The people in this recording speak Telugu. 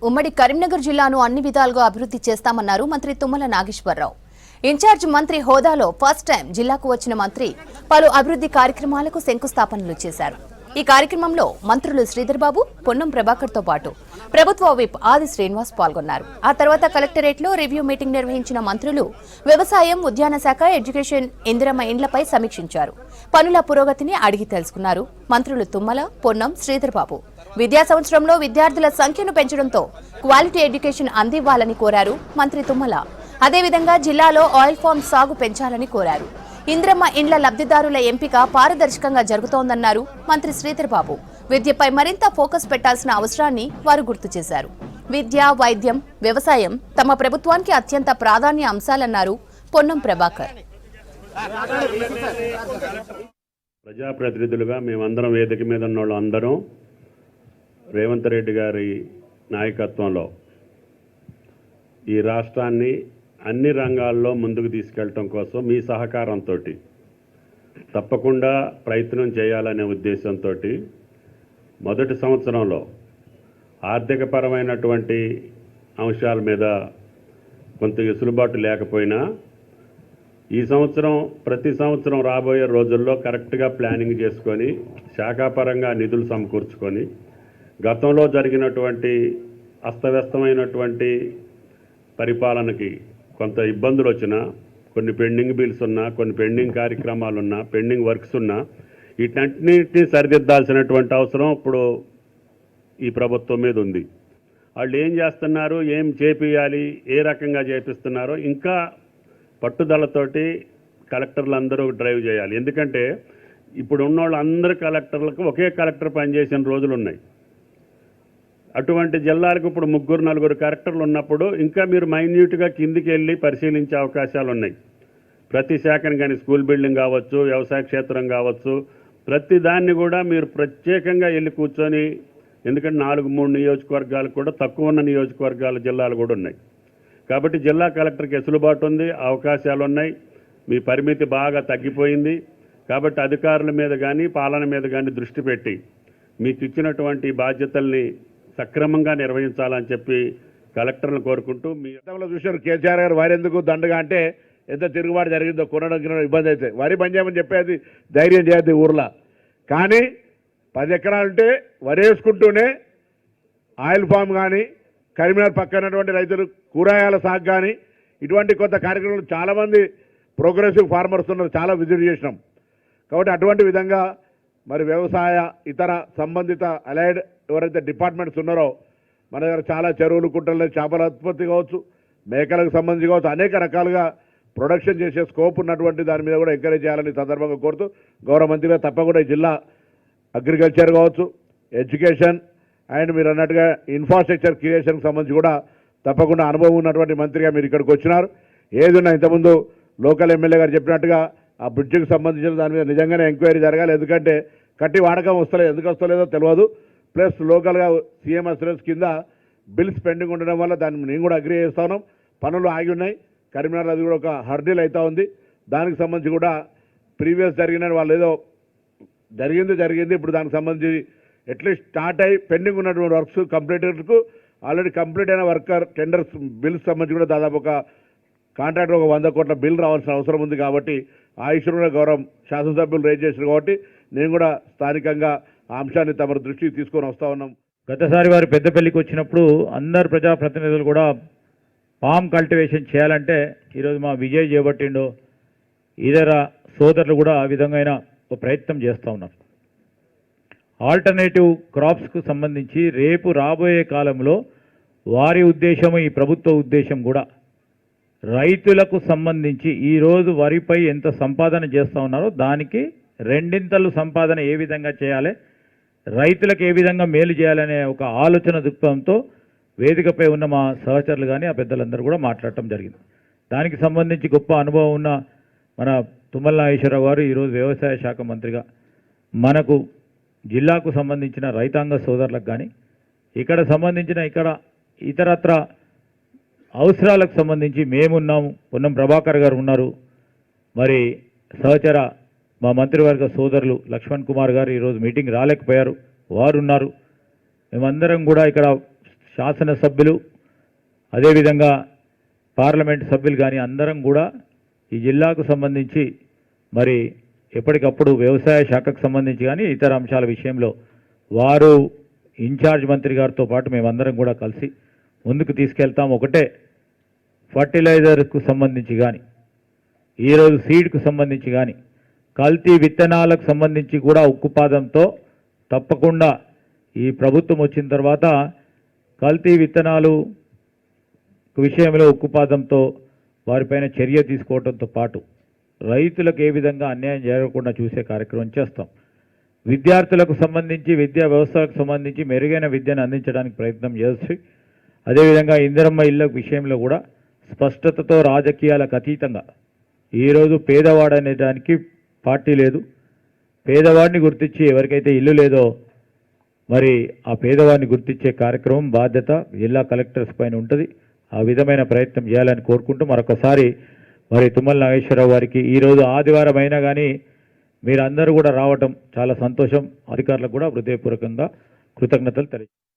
ఉమ్మడి కరీంనగర్ జిల్లాను అన్ని విధాలుగా అభివృద్ధి చేస్తామన్నారు మంత్రి తుమ్మల నాగేశ్వరరావు. ఇన్ఛార్జ్ మంత్రి హోదాలో ఫస్ట్ టైం జిల్లాకు వచ్చిన మంత్రి పలు అభివృద్ధి కార్యక్రమాలకు శంకుస్థాపనలు చేశారు. ఈ కార్యక్రమంలో మంత్రులు శ్రీధర్ బాబు, పొన్నం ప్రభాకర్ తో పాటు ప్రభుత్వ విప్ ఆది శ్రీనివాస్ పాల్గొన్నారు. ఆ తర్వాత కలెక్టరేట్ లో రివ్యూ మీటింగ్ నిర్వహించిన మంత్రులు వ్యవసాయం, ఉద్యాన శాఖ, ఎడ్యుకేషన్, ఇందిరమ్మ ఇండ్లపై సమీక్షించారు. పనుల పురోగతిని అడిగి తెలుసుకున్నారు. మంత్రులు తుమ్మల, పొన్నం, శ్రీధర్ బాబు విద్యా సంవత్సరంలో విద్యార్థుల సంఖ్యను పెంచడంతో క్వాలిటీ ఎడ్యుకేషన్ అందివ్వాలని కోరారు మంత్రి తుమ్మల. అదేవిధంగా జిల్లాలో ఆయిల్ ఫామ్ సాగు పెంచాలని కోరారు. ఇందిరమ్మ ఇండ్ల లబ్ధిదారుల ఎంపిక పారదర్శకంగా జరుగుతోందన్నారు మంత్రి శ్రీధర్ బాబు. విద్యపై మరింత ఫోకస్ పెట్టాల్సిన అవసరాన్ని వారు గుర్తు చేశారు. విద్య, వైద్యం, వ్యవసాయం తమ ప్రభుత్వానికి అత్యంత ప్రాధాన్య అంశాలన్నారు పొన్నం ప్రభాకర్. ప్రజాప్రతినిధులుగా మేమందరం వేదిక మీద ఉన్న వాళ్ళు అందరం రేవంత్ రెడ్డి గారి నాయకత్వంలో ఈ రాష్ట్రాన్ని అన్ని రంగాల్లో ముందుకు తీసుకెళ్ళటం కోసం మీ సహకారంతో తప్పకుండా ప్రయత్నం చేయాలనే ఉద్దేశంతో మొదటి సంవత్సరంలో ఆర్థికపరమైనటువంటి అంశాల మీద కొంత వెసులుబాటు లేకపోయినా ఈ సంవత్సరం ప్రతి సంవత్సరం రాబోయే రోజుల్లో కరెక్ట్గా ప్లానింగ్ చేసుకొని శాఖాపరంగా నిధులు సమకూర్చుకొని గతంలో జరిగినటువంటి అస్తవ్యస్తమైనటువంటి పరిపాలనకి కొంత ఇబ్బందులు వచ్చినా, కొన్ని పెండింగ్ బిల్స్ ఉన్నా, కొన్ని పెండింగ్ కార్యక్రమాలు ఉన్నా, పెండింగ్ వర్క్స్ ఉన్నా, వీటన్నిటిని సరిదిద్దాల్సినటువంటి అవసరం ఇప్పుడు ఈ ప్రభుత్వం మీద ఉంది. వాళ్ళు ఏం చేస్తున్నారు, ఏం చేపియాలి, ఏ రకంగా చేపిస్తున్నారో ఇంకా పట్టుదలతోటి కలెక్టర్లు అందరూ డ్రైవ్ చేయాలి. ఎందుకంటే ఇప్పుడు ఉన్న వాళ్ళు అందరు కలెక్టర్లకు ఒకే కలెక్టర్ పనిచేసిన రోజులు ఉన్నాయి. అటువంటి జిల్లాలకు ఇప్పుడు 3-4 కలెక్టర్లు ఉన్నప్పుడు ఇంకా మీరు మైన్యూట్గా కిందికి వెళ్ళి పరిశీలించే అవకాశాలు ఉన్నాయి. ప్రతి శాఖను కానీ, స్కూల్ బిల్డింగ్ కావచ్చు, వ్యవసాయ క్షేత్రం కావచ్చు, ప్రతి దాన్ని కూడా మీరు ప్రత్యేకంగా వెళ్ళి కూర్చొని, ఎందుకంటే 4-3 నియోజకవర్గాలు కూడా తక్కువ ఉన్న నియోజకవర్గాల జిల్లాలు కూడా ఉన్నాయి. కాబట్టి జిల్లా కలెక్టర్కి వెసులుబాటు ఉంది, అవకాశాలు ఉన్నాయి. మీ పరిమితి బాగా తగ్గిపోయింది. కాబట్టి అధికారుల మీద కానీ, పాలన మీద కానీ దృష్టి పెట్టి మీకు ఇచ్చినటువంటి బాధ్యతల్ని సక్రమంగా నిర్వహించాలని చెప్పి కలెక్టర్లు కోరుకుంటూ, మీ గతంలో చూశారు కేసీఆర్ గారు వరి ఎందుకు దండగా అంటే ఎంత తిరుగుబాటు జరిగిందో, కొనడం ఇబ్బంది అయితే వరి పని చేయమని చెప్పేది ధైర్యం చేయద్దు ఊర్లో. కానీ 10 ఎకరాలుంటే వరి వేసుకుంటూనే ఆయిల్ ఫామ్ కానీ, కరీంనగర్ పక్కనటువంటి రైతులు కూరగాయల సాగు కానీ, ఇటువంటి కొత్త కార్యక్రమాలు చాలామంది ప్రోగ్రెసివ్ ఫార్మర్స్ ఉన్నారు, చాలా విజిట్ చేసినాం. కాబట్టి అటువంటి విధంగా మరి వ్యవసాయ ఇతర సంబంధిత అలైడ్ ఎవరైతే డిపార్ట్మెంట్స్ ఉన్నారో మన దగ్గర చాలా చెరువులు, కుంటలు, చేపల ఉత్పత్తి కావచ్చు, మేకలకు సంబంధించి కావచ్చు, అనేక రకాలుగా ప్రొడక్షన్ చేసే స్కోప్ ఉన్నటువంటి దాని మీద కూడా ఎంకరేజ్ చేయాలని సందర్భంగా కోరుతూ, గౌరవ మంత్రిగా తప్పకుండా ఈ జిల్లా అగ్రికల్చర్ కావచ్చు, ఎడ్యుకేషన్ అండ్ మీరు అన్నట్టుగా ఇన్ఫ్రాస్ట్రక్చర్ క్రియేషన్కి సంబంధించి కూడా తప్పకుండా అనుభవం ఉన్నటువంటి మంత్రిగా మీరు ఇక్కడికి వచ్చినారు. ఏదున్నా ఇంతకుముందు లోకల్ ఎమ్మెల్యే గారు చెప్పినట్టుగా ఆ బ్రిడ్జికి సంబంధించిన దాని మీద నిజంగానే ఎంక్వైరీ జరగాలి. ఎందుకంటే కట్టి వాడకం వస్తలేదు, ఎందుకు వస్తలేదో తెలియదు. ప్లస్ లోకల్గా సీఎం అసూరెన్స్ కింద బిల్స్ పెండింగ్ ఉండడం వల్ల దాన్ని నేను కూడా అగ్రీ చేస్తా ఉన్నాం. పనులు ఆగి ఉన్నాయి. కరీంనగర్ అది కూడా ఒక హర్డిల్ అవుతా ఉంది. దానికి సంబంధించి కూడా ప్రీవియస్ జరిగిన వాళ్ళు ఏదో జరిగింది ఇప్పుడు దానికి సంబంధించి అట్లీస్ట్ స్టార్ట్ అయ్యి పెండింగ్ ఉన్నటువంటి వర్క్స్ కంప్లీటర్కు ఆల్రెడీ కంప్లీట్ అయిన వర్కర్ టెండర్స్ బిల్స్ సంబంధించి కూడా దాదాపు ఒక కాంట్రాక్టర్ ఒక 100 కోట్ల బిల్ రావాల్సిన అవసరం ఉంది. కాబట్టి ఆ ఇష్యూ కూడా గౌరవం శాసనసభ్యులు రేజ్ చేశారు. కాబట్టి నేను కూడా స్థానికంగా ఆ అంశాన్ని తమ దృష్టికి తీసుకొని వస్తూ ఉన్నాం. గతసారి వారు పెద్దపల్లికి వచ్చినప్పుడు అందరు ప్రజాప్రతినిధులు కూడా పామ్ కల్టివేషన్ చేయాలంటే ఈరోజు మా విజయ్ చేపట్టిండో ఇతర సోదరులు కూడా ఆ విధంగా ఒక ప్రయత్నం చేస్తూ ఉన్నారు. ఆల్టర్నేటివ్ క్రాప్స్కు సంబంధించి రేపు రాబోయే కాలంలో వారి ఉద్దేశము, ఈ ప్రభుత్వ ఉద్దేశం కూడా రైతులకు సంబంధించి ఈరోజు వరిపై ఎంత సంపాదన చేస్తూ ఉన్నారో దానికి 2 సంపాదన ఏ విధంగా చేయాలి, రైతులకు ఏ విధంగా మేలు చేయాలనే ఒక ఆలోచన దృక్పథంతో వేదికపై ఉన్న మా సహచరులు కానీ ఆ పెద్దలందరూ కూడా మాట్లాడటం జరిగింది. దానికి సంబంధించి గొప్ప అనుభవం ఉన్న మన తుమ్మల నాగేశ్వరరావు గారు ఈరోజు వ్యవసాయ శాఖ మంత్రిగా మనకు జిల్లాకు సంబంధించిన రైతాంగ సోదరులకు కానీ ఇక్కడ సంబంధించిన ఇతరత్ర అవసరాలకు సంబంధించి మేమున్నాము, పొన్నం ప్రభాకర్ గారు ఉన్నారు, మరి సహచర మా మంత్రివర్గ సోదరులు లక్ష్మణ్ కుమార్ గారు ఈరోజు మీటింగ్ రాలేకపోయారు, వారు ఉన్నారు. మేమందరం కూడా ఇక్కడ శాసనసభ్యులు అదేవిధంగా పార్లమెంట్ సభ్యులు కానీ అందరం కూడా ఈ జిల్లాకు సంబంధించి మరి ఎప్పటికప్పుడు వ్యవసాయ శాఖకు సంబంధించి కానీ ఇతర అంశాల విషయంలో వారు ఇన్ఛార్జ్ మంత్రి గారితో పాటు మేమందరం కూడా కలిసి ముందుకు తీసుకెళ్తాం. ఒకటే ఫర్టిలైజర్కు సంబంధించి కానీ ఈరోజు సీడ్కు సంబంధించి కానీ కల్తీ విత్తనాలకు సంబంధించి కూడా ఉక్కుపాదంతో తప్పకుండా ఈ ప్రభుత్వం వచ్చిన తర్వాత కల్తీ విత్తనాలు విషయంలో ఉక్కుపాదంతో వారిపైన చర్య తీసుకోవడంతో పాటు రైతులకు ఏ విధంగా అన్యాయం జరగకుండా చూసే కార్యక్రమం చేస్తాం. విద్యార్థులకు సంబంధించి విద్యా వ్యవస్థకు సంబంధించి మెరుగైన విద్యను అందించడానికి ప్రయత్నం చేసి అదేవిధంగా ఇందిరమ్మ ఇళ్ళ విషయంలో కూడా స్పష్టతతో రాజకీయాలకు అతీతంగా ఈరోజు పేదవాడు అనేదానికి పార్టీ లేదు. పేదవాడిని గుర్తించి ఎవరికైతే ఇల్లు లేదో మరి ఆ పేదవాడిని గుర్తించే కార్యక్రమం బాధ్యత జిల్లా కలెక్టర్స్ పైన ఉంటుంది. ఆ విధమైన ప్రయత్నం చేయాలని కోరుకుంటూ మరొకసారి మరి తుమ్మల నాగేశ్వరరావు వారికి ఈరోజు ఆదివారం అయినా కానీ మీరందరూ కూడా రావటం చాలా సంతోషం. అధికారులకు కూడా హృదయపూర్వకంగా కృతజ్ఞతలు తెలియజేస్తాను.